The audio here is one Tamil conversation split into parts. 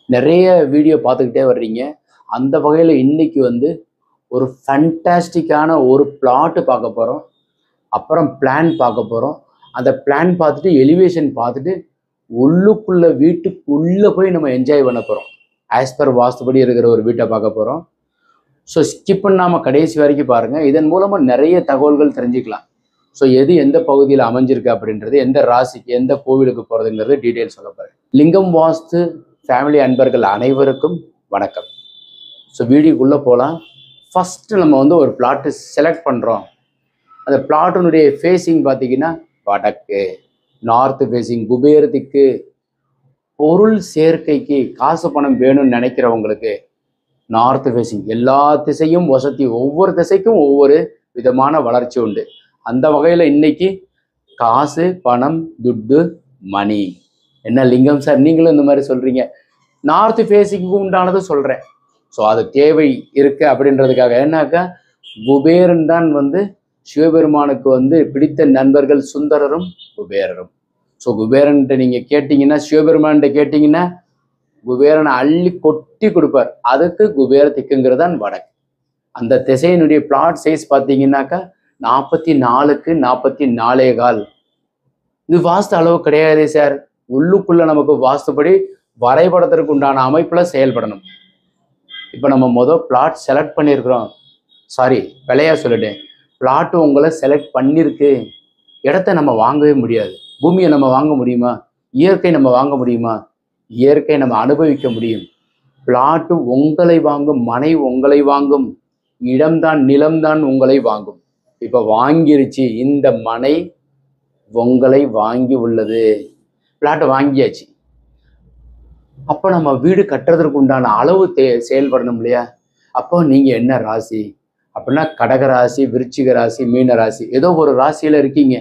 நிறைய வீடியோ பார்த்துக்கிட்டே வர்றீங்க. அந்த வகையில் இன்னைக்கு வந்து ஒரு ஃபேண்டாஸ்டிக்கான ஒரு பிளாட்டு பார்க்க போகிறோம். அப்புறம் பிளான் பார்க்க போகிறோம். அந்த பிளான் பார்த்துட்டு எலிவேஷன் பார்த்துட்டு உள்ளுக்குள்ள வீட்டுக்குள்ளே போய் நம்ம என்ஜாய் பண்ண போகிறோம். ஆஸ் பர் வாஸ்துபடி இருக்கிற ஒரு வீட்டை பார்க்க போகிறோம். ஸோ ஸ்கிப் பண்ணாமல் கடைசி வரைக்கும் பாருங்கள். இதன் மூலமாக நிறைய தகவல்கள் தெரிஞ்சுக்கலாம். ஸோ எது எந்த பகுதியில் அமைஞ்சிருக்கு அப்படின்றது, எந்த ராசிக்கு எந்த கோவிலுக்கு போகிறதுங்கிறது டீட்டெயில் சொல்ல போகிறேன். லிங்கம் வாஸ்து ஃபேமிலி அன்பர்கள் அனைவருக்கும் வணக்கம். ஸோ வீடியோக்குள்ளே போகலாம். ஃபஸ்ட்டு நம்ம வந்து ஒரு பிளாட்டு செலக்ட் பண்ணுறோம். அந்த பிளாட்டினுடைய ஃபேஸிங் பார்த்தீங்கன்னா வடக்கு, நார்த்து ஃபேஸிங், குபேரத்துக்கு, பொருள் சேர்க்கைக்கு, காசு பணம் வேணும்னு நினைக்கிறவங்களுக்கு நார்த்து ஃபேஸிங். எல்லா திசையும் வசதி, ஒவ்வொரு திசைக்கும் ஒவ்வொரு விதமான வளர்ச்சி உண்டு. அந்த வகையில் இன்னைக்கு காசு பணம் துட்டு மணி. என்ன லிங்கம் சார் நீங்களும் இந்த மாதிரி சொல்கிறீங்க? நார்த்து ஃபேஸிங்க்கு உண்டானது சொல்கிறேன். ஸோ அது தேவை இருக்குது அப்படின்றதுக்காக. ஏன்னாக்கா குபேரன் தான் வந்து சிவபெருமானுக்கு வந்து பிடித்த நண்பர்கள் சுந்தரரும் குபேரரும். ஸோ குபேரன்ட்ட நீங்கள் கேட்டிங்கன்னா, சிவபெருமான்கிட்ட கேட்டிங்கன்னா குபேரனை அள்ளி கொட்டி கொடுப்பார். அதுக்கு குபேர திக்குங்கிறது தான் வடக்கு. அந்த திசையினுடைய பிளாட் சைஸ் பார்த்தீங்கன்னாக்கா 44க்கு 44.25. இது வாஸ்து அளவு கிடையாது சார். உள்ளுக்குள்ள நமக்கு வாஸ்துப்படி வரைபடத்திற்கு உண்டான அமைப்பில் செயல்படணும். இப்போ நம்ம மொதல் பிளாட் செலக்ட் பண்ணியிருக்கிறோம். சாரி, பிழையா சொல்லிட்டேன். பிளாட்டு உங்களை செலக்ட் பண்ணியிருக்கு. இடத்த நம்ம வாங்கவே முடியாது. பூமியை நம்ம வாங்க முடியுமா? இயற்கை நம்ம வாங்க முடியுமா? இயற்கை நம்ம அனுபவிக்க முடியும். பிளாட்டு உங்களை வாங்கும், மனை உங்களை வாங்கும், இடம்தான் நிலம்தான் உங்களை வாங்கும். இப்போ வாங்கிருச்சு. இந்த மனை உங்களை வாங்கி உள்ளது. பிளாட்டை வாங்கியாச்சு. அப்போ நம்ம வீடு கட்டுறதுக்கு உண்டான அளவு செயல்படணும் இல்லையா? அப்போ நீங்கள் என்ன ராசி அப்படின்னா கடக ராசி, விருச்சிக ராசி, மீன ராசி, ஏதோ ஒரு ராசியில் இருக்கீங்க.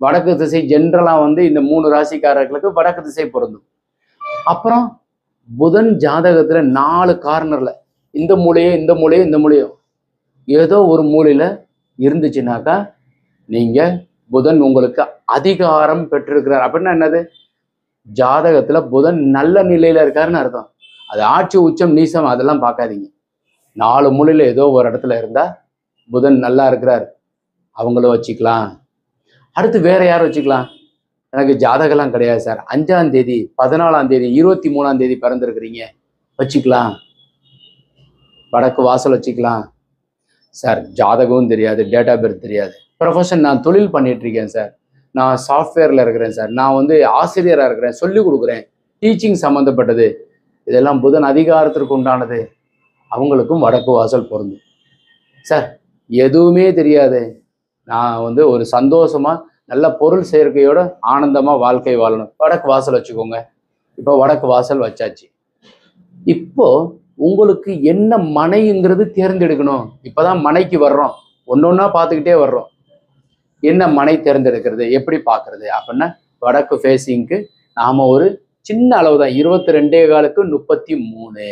வடக்கு திசை ஜென்ரலாக வந்து இந்த 3 ராசிக்காரர்களுக்கு வடக்கு திசை பொருந்தும். அப்புறம் புதன் ஜாதகத்தில் 4 கார்னரில் இந்த மூலையும் இந்த மூலையும் இந்த மூலையும் ஏதோ ஒரு மூலையில் இருந்துச்சுனாக்கா நீங்கள் புதன் உங்களுக்கு அதிகாரம் பெற்றிருக்கிறார். அப்படின்னா என்னது? ஜாதகத்தில் புதன் நல்ல நிலையில் இருக்காருன்னு அர்த்தம். அது ஆட்சி உச்சம் நீசம் அதெல்லாம் பார்க்காதீங்க. 4 மூலையில் ஏதோ ஒரு இடத்துல இருந்தால் புதன் நல்லா இருக்கிறார், அவங்கள வச்சுக்கலாம். அடுத்து வேற யார் வச்சுக்கலாம்? எனக்கு ஜாதகம்லாம் கிடையாது சார், 5ஆம் தேதி 14ஆம் தேதி 23ஆம் தேதி பிறந்திருக்கிறீங்க, வச்சுக்கலாம். வடக்கு வாசல் வச்சுக்கலாம். சார் ஜாதகமும் தெரியாது, டேட் ஆஃப் பர்த் தெரியாது. ப்ரொஃபஷன் நான் தொழில் பண்ணிட்டு இருக்கேன் சார், நான் சாஃப்ட்வேரில் இருக்கிறேன் சார், நான் வந்து ஆசிரியராக இருக்கிறேன், சொல்லிக் கொடுக்குறேன், டீச்சிங் சம்மந்தப்பட்டது, இதெல்லாம் புதன் அதிகாரத்திற்கு உண்டானது. அவங்களுக்கும் வடக்கு வாசல் பொருந்தும். சார் எதுவுமே தெரியாது, நான் வந்து ஒரு சந்தோஷமாக நல்ல பொருள் சேர்க்கையோட ஆனந்தமாக வாழ்க்கை வாழணும், வடக்கு வாசல் வச்சுக்கோங்க. இப்போ வடக்கு வாசல் வச்சாச்சு. இப்போ உங்களுக்கு என்ன மனைங்கிறது தேர்ந்தெடுக்கணும். இப்போதான் மனைக்கு வர்றோம், ஒன்னொன்னா பார்த்துக்கிட்டே வர்றோம். என்ன மனை தேர்ந்தெடுக்கிறது, எப்படி பார்க்கறது அப்படின்னா வடக்கு ஃபேஸிங்க்கு நாம் ஒரு சின்ன அளவு தான், 22.25க்கு 33.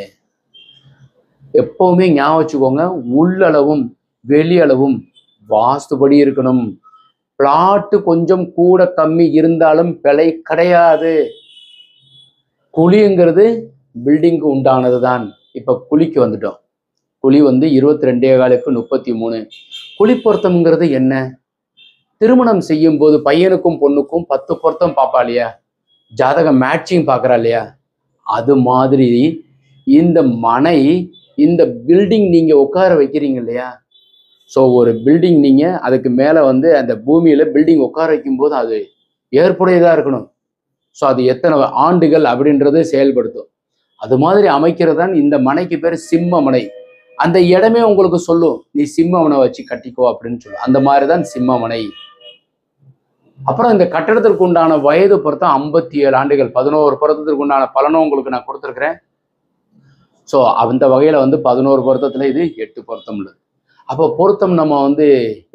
எப்பவுமே ஞாபகம் வச்சுக்கோங்க, உள்ளளவும் வெளியளவும் வாஸ்துபடி இருக்கணும். பிளாட்டு கொஞ்சம் கூட கம்மி இருந்தாலும் பிழை கிடையாது. குழிங்கிறது பில்டிங்க்கு உண்டானது தான். இப்போ குழிக்கு வந்துட்டோம். குழி வந்து 22.25க்கு 33. குழி பொருத்தம்ங்கிறது என்ன? திருமணம் செய்யும் போது பையனுக்கும் பொண்ணுக்கும் 10 பொருத்தம் பார்ப்பா இல்லையா? ஜாதகம் மேட்சிங் பார்க்குறா இல்லையா? அது மாதிரி இந்த மனை, இந்த பில்டிங் நீங்கள் உட்கார வைக்கிறீங்க இல்லையா? ஸோ ஒரு பில்டிங் நீங்கள் அதுக்கு மேலே வந்து அந்த பூமியில் பில்டிங் உட்கார வைக்கும்போது அது ஏற்புடையதாக இருக்கணும். ஸோ அது எத்தனை ஆண்டுகள் அப்படின்றது செயல்படுத்தும். அது மாதிரி அமைக்கிறது தான் இந்த மனைக்கு பேர் சிம்ம மனை. அந்த இடமே உங்களுக்கு சொல்லும், நீ சிம்மமனை வச்சு கட்டிக்கோ அப்படின்னு சொல்லும். அந்த மாதிரி தான் சிம்ம மனை. அப்புறம் இந்த கட்டடத்திற்கு உண்டான வயது பொறுத்தம் 57 ஆண்டுகள். 11 பொருத்தத்திற்கு உண்டான பலனும் உங்களுக்கு நான் கொடுத்துருக்குறேன். ஸோ அந்த வகையில் வந்து 11 பொருத்தத்தில் இது 8 பொருத்தம் உள்ளது. அப்போ பொருத்தம் நம்ம வந்து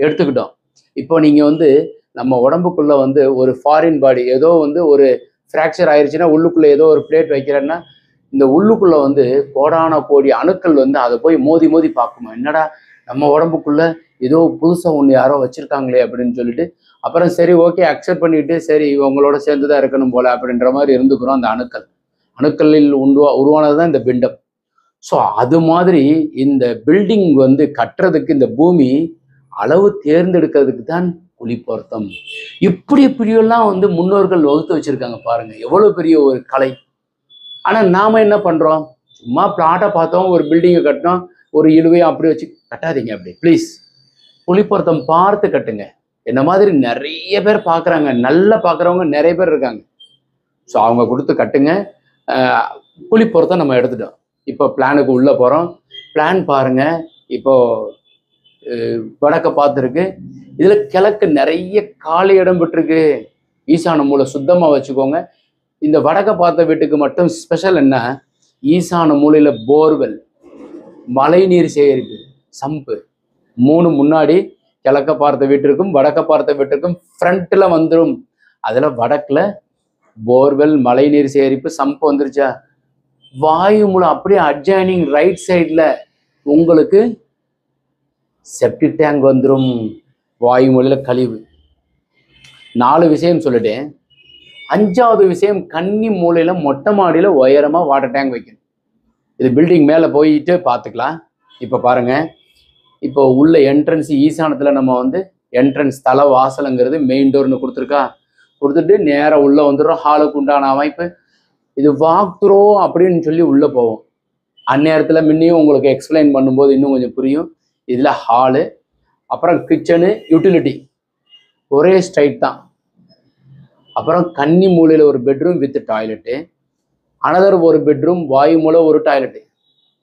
எடுத்துக்கிட்டோம். இப்போ நீங்கள் வந்து நம்ம உடம்புக்குள்ளே வந்து ஒரு ஃபாரின் பாடி ஏதோ வந்து ஒரு ஃப்ராக்சர் ஆயிடுச்சுன்னா உள்ளுக்குள்ளே ஏதோ ஒரு பிளேட் வைக்கிறேன்னா இந்த உள்ளுக்குள்ளே வந்து கோடான கோடி அணுக்கள் வந்து அதை போய் மோதி மோதி பார்க்குமா, என்னடா நம்ம உடம்புக்குள்ளே ஏதோ புதுசாக ஒன்று யாரோ வச்சுருக்காங்களே அப்படின்னு சொல்லிட்டு அப்புறம் சரி ஓகே அக்செப்ட் பண்ணிட்டு சரி இவங்களோட சேர்ந்து தான் இருக்கணும் போல அப்படின்ற மாதிரி இருந்துக்கிறோம் அந்த அணுக்கள். அணுக்களில் உருவானது தான் இந்த பிண்டம். ஸோ அது மாதிரி இந்த பில்டிங் வந்து கட்டுறதுக்கு இந்த பூமி அளவு தேர்ந்தெடுக்கிறதுக்கு தான் குழி பொருத்தம். இப்படியெல்லாம் வந்து முன்னோர்கள் வகுத்து வச்சிருக்காங்க பாருங்க, எவ்வளவு பெரிய ஒரு கலை. ஆனா நாம என்ன பண்றோம், சும்மா பிளாட்டை பார்த்தோம், ஒரு பில்டிங்கை கட்டினோம், ஒரு இழுவையும் அப்படி வச்சு கட்டாதீங்க. அப்படி ப்ளீஸ் குழி பொருத்தம் பார்த்து கட்டுங்க. என்ன மாதிரி நிறைய பேர் பார்க்குறாங்க, நல்லா பார்க்குறவங்க நிறைய பேர் இருக்காங்க. ஸோ அவங்க கொடுத்து கட்டுங்க. குழி பொருத்தம் நம்ம எடுத்துட்டோம். இப்போ பிளானுக்கு உள்ளே போகிறோம். பிளான் பாருங்க, இப்போ வடக்க பார்த்துருக்கு. இதில் கிழக்கு நிறைய காலி இடம் விட்டுருக்கு. ஈசான மூலை சுத்தமாக வச்சுக்கோங்க. இந்த வடக்க பார்த்த வீட்டுக்கு மட்டும் ஸ்பெஷல் என்ன, ஈசான மூலையில் போர்வெல், மழை நீர் சேகரிப்பு, சம்பு 3 முன்னாடி கிழக்க பார்த்த வீட்டிற்கும் வடக்க பார்த்த வீட்டிற்கும் ஃப்ரண்ட்டில் வந்துடும். அதில் வடக்கில் போர்வெல், மழை நீர் சேகரிப்பு, சம்பு வந்துருச்சா. வாயு மூலம் அப்படியே அட்ஜாயினிங் ரைட் சைடில் உங்களுக்கு செப்டிக் டேங்க் வந்துடும். வாயு மூலையில் கழிவு. 4 விஷயம் சொல்லிட்டேன். 5வது விஷயம், கன்னி மூலையில் மொட்டை மாடியில் உயரமாக வாட்டர் டேங்க் வைக்கணும். இது பில்டிங் மேலே போயிட்டு பார்த்துக்கலாம். இப்போ பாருங்க, இப்போ உள்ள என்ட்ரன்ஸ் ஈசானத்தில் நம்ம வந்து என்ட்ரன்ஸ் தலை வாசலுங்கிறது மெயின் டோர்னு கொடுத்துட்டு நேராக உள்ளே வந்துடும். ஹாலுக்கு உண்டான அமைப்பு இது வாக் த்ரோ அப்படின்னு சொல்லி உள்ளே போவோம். அந்நேரத்தில் முன்னையும் உங்களுக்கு எக்ஸ்பிளைன் பண்ணும்போது இன்னும் கொஞ்சம் புரியும். இதில் ஹாலு, அப்புறம் கிச்சனு, யூட்டிலிட்டி ஒரே ஸ்ட்ரைட் தான். அப்புறம் கன்னி மூலையில் ஒரு பெட்ரூம் வித் டாய்லெட்டு, அனதர் ஒரு பெட்ரூம், வாயு மூலை ஒரு டாய்லெட்டு.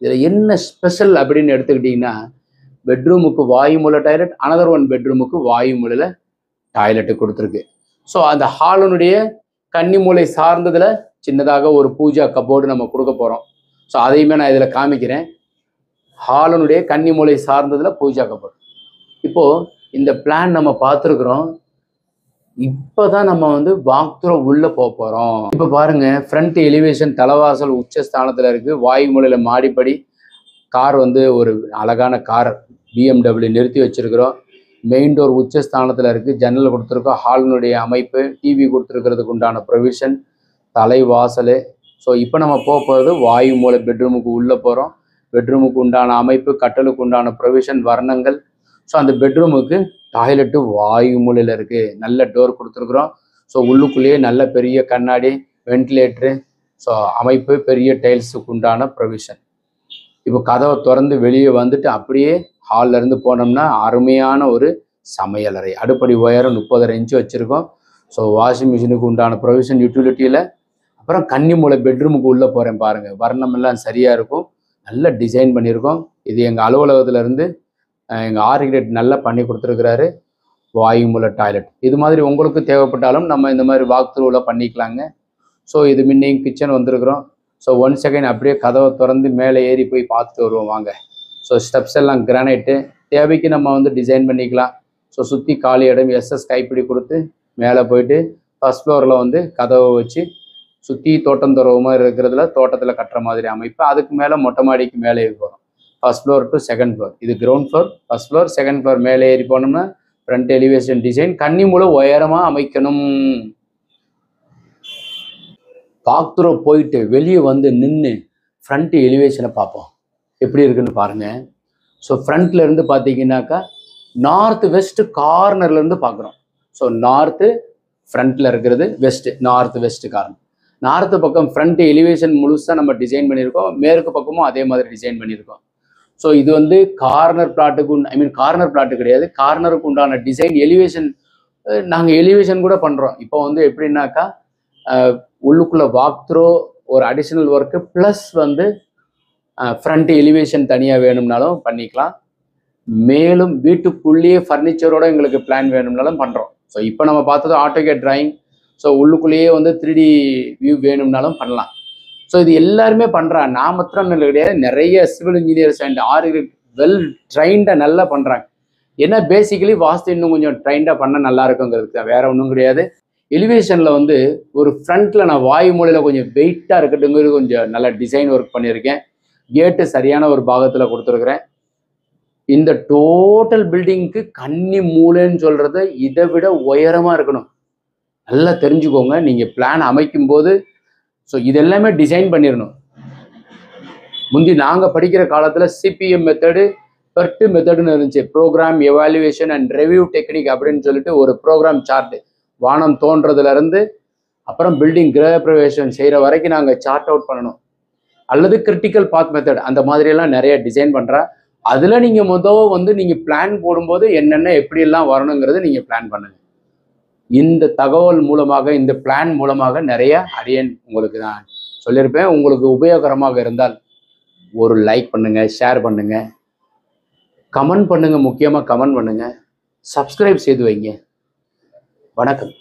இதில் என்ன ஸ்பெஷல் அப்படின்னு எடுத்துக்கிட்டிங்கன்னா, பெட்ரூமுக்கு வாயு மூலை டாய்லெட், அனதர் ஒன் பெட்ரூமுக்கு வாயு மூலையில் டாய்லெட்டு கொடுத்துருக்கு. ஸோ அந்த ஹாலனுடைய கன்னி மூலை சார்ந்ததில் சின்னதாக ஒரு பூஜா கபோர்டு நம்ம கொடுக்க போகிறோம். ஸோ அதையுமே நான் இதில் காமிக்கிறேன். ஹாலனுடைய கன்னி மூலை சார்ந்ததில் பூஜா கபோர்டு. இப்போது இந்த பிளான் நம்ம பார்த்துருக்குறோம். இப்போ தான் நம்ம வந்து வாக் த்ரோ உள்ளே போக போகிறோம். இப்போ பாருங்கள், ஃப்ரண்ட் எலிவேஷன் தலைவாசல் உச்சஸ்தானத்தில் இருக்குது. வாயு மூலையில் மாடிப்படி, கார் வந்து ஒரு அழகான கார் BMW நிறுத்தி வச்சுருக்கிறோம். மெயின் டோர் உச்சஸ்தானத்தில் இருக்குது. ஜன்னல் கொடுத்துருக்கோம். ஹாலினுடைய அமைப்பு, டிவி கொடுத்துருக்கிறதுக்கு உண்டான ப்ரொவிஷன், தலைவாசல். ஸோ இப்போ நம்ம போகிறது வாயு மூலை பெட்ரூமுக்கு உள்ளே போகிறோம். பெட்ரூமுக்கு உண்டான அமைப்பு, கட்டலுக்கு உண்டான ப்ரொவிஷன், வர்ணங்கள். ஸோ அந்த பெட்ரூமுக்கு டாய்லெட்டு வாயு மூலையில் இருக்குது. நல்ல டோர் கொடுத்துருக்குறோம். ஸோ உள்ளுக்குள்ளேயே நல்ல பெரிய கண்ணாடி, வென்டிலேட்ரு, ஸோ அமைப்பு, பெரிய டைல்ஸுக்கு உண்டான ப்ரொவிஷன். இப்போ கதவை திறந்து வெளியே வந்துட்டு அப்படியே ஹாலில் இருந்து போனோம்னா அருமையான ஒரு சமையலறை. அடுப்படி உயரம் 30.5 இன்ச்சு வச்சுருக்கோம். ஸோ வாஷிங் மிஷினுக்கு உண்டான ப்ரொவிஷன் யூட்டிலிட்டியில். அப்புறம் கன்னி மூலை பெட்ரூமுக்கு உள்ளே போகிறேன் பாருங்கள். வர்ணமெல்லாம் சரியாக இருக்கும். நல்ல டிசைன் பண்ணியிருக்கோம். இது எங்கள் அலுவலகத்திலேருந்து எங்கள் ஆர்கிடெக்ட் நல்லா பண்ணி கொடுத்துருக்குறாரு. வாயு மூலை டாய்லெட் இது மாதிரி உங்களுக்கு தேவைப்பட்டாலும் நம்ம இந்த மாதிரி வாக் த்ரூவில் பண்ணிக்கலாங்க. ஸோ இது முன்னையும் கிச்சன் வந்திருக்கிறோம். ஸோ 1 செகண்ட் அப்படியே கதவை திறந்து மேலே ஏறி போய் பார்த்துட்டு வருவோம் வாங்க. ஸோ ஸ்டெப்ஸ் எல்லாம் கிரானைட்டு, தேவைக்கு நம்ம வந்து டிசைன் பண்ணிக்கலாம். ஸோ சுற்றி காலி இடம் SS கைப்பிடி கொடுத்து மேலே போயிட்டு ஃபர்ஸ்ட் ஃப்ளோரில் வந்து கதவை வச்சு சுற்றி தோட்டம் துறவு மாதிரி இருக்கிறதுல தோட்டத்தில் கட்டுற மாதிரி அமைப்பு. அதுக்கு மேலே மொட்டை மாடிக்கு மேலே ஏறி போகிறோம். First floor to second floor. இது ground floor, first floor, second floor. மேலே ஏறி போனோம்னா ஃப்ரண்ட் எலிவேஷன் டிசைன். கன்னி மூலை உயரமாக அமைக்கணும். வாக் த்ரூ போயிட்டு வெளியே வந்து நின்று ஃப்ரண்ட் எலிவேஷனை பார்ப்போம் எப்படி இருக்குன்னு பாருங்கள். ஸோ ஃப்ரண்ட்ல இருந்து பார்த்தீங்கன்னாக்கா நார்த் வெஸ்ட் கார்னர்லேருந்து பார்க்குறோம். ஸோ நார்த்து ஃப்ரண்ட்டில் இருக்கிறது, west north west corner. North பக்கம் ஃப்ரண்ட் எலிவேஷன் முழுசாக நம்ம டிசைன் பண்ணியிருக்கோம். மேற்கு பக்கமும் அதே மாதிரி டிசைன் பண்ணியிருக்கோம். ஸோ இது வந்து கார்னர் பிளாட்டுக்கு கார்னர் பிளாட்டு கிடையாது, கார்னருக்கு உண்டான டிசைன் எலிவேஷன். நாங்கள் எலிவேஷன் கூட பண்ணுறோம். இப்போ வந்து எப்படின்னாக்கா உள்ளுக்குள்ளே வாக் த்ரோ ஒரு அடிஷ்னல் ஒர்க்கு ப்ளஸ் வந்து ஃப்ரண்ட் எலிவேஷன் தனியாக வேணும்னாலும் பண்ணிக்கலாம். மேலும் வீட்டுக்குள்ளேயே ஃபர்னிச்சரோட எங்களுக்கு பிளான் வேணும்னாலும் பண்ணுறோம். ஸோ இப்போ நம்ம பார்த்தது ஆட்டோகேட் டிராயிங். ஸோ உள்ளுக்குள்ளேயே வந்து 3D வியூ வேணும்னாலும் பண்ணலாம். ஸோ இது எல்லாருமே பண்ணுறாங்க. நான் மாத்திரம் கிடையாது, நிறைய civil engineers and architect well ட்ரைண்டாக நல்லா பண்ணுறாங்க. ஏன்னா பேசிக்கலி வாஸ்து இன்னும் கொஞ்சம் ட்ரைண்டாக பண்ண நல்லா இருக்குங்கிறதுக்கு வேற ஒன்றும் கிடையாது. எலிவேஷனில் வந்து ஒரு ஃப்ரண்ட்டில் நான் வாயு மூலையில் கொஞ்சம் வெயிட்டாக இருக்கட்டுங்கிறது கொஞ்சம் நல்லா டிசைன் ஒர்க் பண்ணியிருக்கேன். கேட்டு சரியான ஒரு பாகத்தில் கொடுத்துருக்குறேன். இந்த டோட்டல் பில்டிங்க்கு கன்னி மூலைன்னு சொல்கிறத இதை விட உயரமாக இருக்கணும். நல்லா தெரிஞ்சுக்கோங்க. நீங்கள் பிளான் அமைக்கும் போது ஸோ இது எல்லாமே டிசைன் பண்ணிடணும். முந்தி நாங்கள் படிக்கிற காலத்தில் சிபிஎம் மெத்தடு, பெர்ட் மெத்தடுன்னு இருந்துச்சு. Program evaluation and review technique அப்படின்னு சொல்லிட்டு ஒரு ப்ரோக்ராம் சார்ட்டு, வானம் தோன்றதுலேருந்து அப்புறம் பில்டிங் கிரகப்பிரவேசம் செய்கிற வரைக்கும் நாங்கள் சார்ட் அவுட் பண்ணணும். அல்லது கிரிட்டிக்கல் பாத் மெத்தட், அந்த மாதிரியெல்லாம் நிறைய டிசைன் பண்ணுறா. அதில் நீங்கள் வந்து நீங்கள் பிளான் போடும்போது என்னென்ன எப்படியெல்லாம் வரணுங்கிறது நீங்கள் பிளான் பண்ணுங்கள். இந்த தகவல் மூலமாக, இந்த பிளான் மூலமாக நிறைய அடியேன் உங்களுக்கு நான் சொல்லியிருப்பேன். உங்களுக்கு உபயோகரமாக இருந்தால் ஒரு லைக் பண்ணுங்கள், ஷேர் பண்ணுங்கள், கமெண்ட் பண்ணுங்கள். முக்கியமாக கமெண்ட் பண்ணுங்கள், சப்ஸ்கிரைப் செய்து வைங்க. வணக்கம்.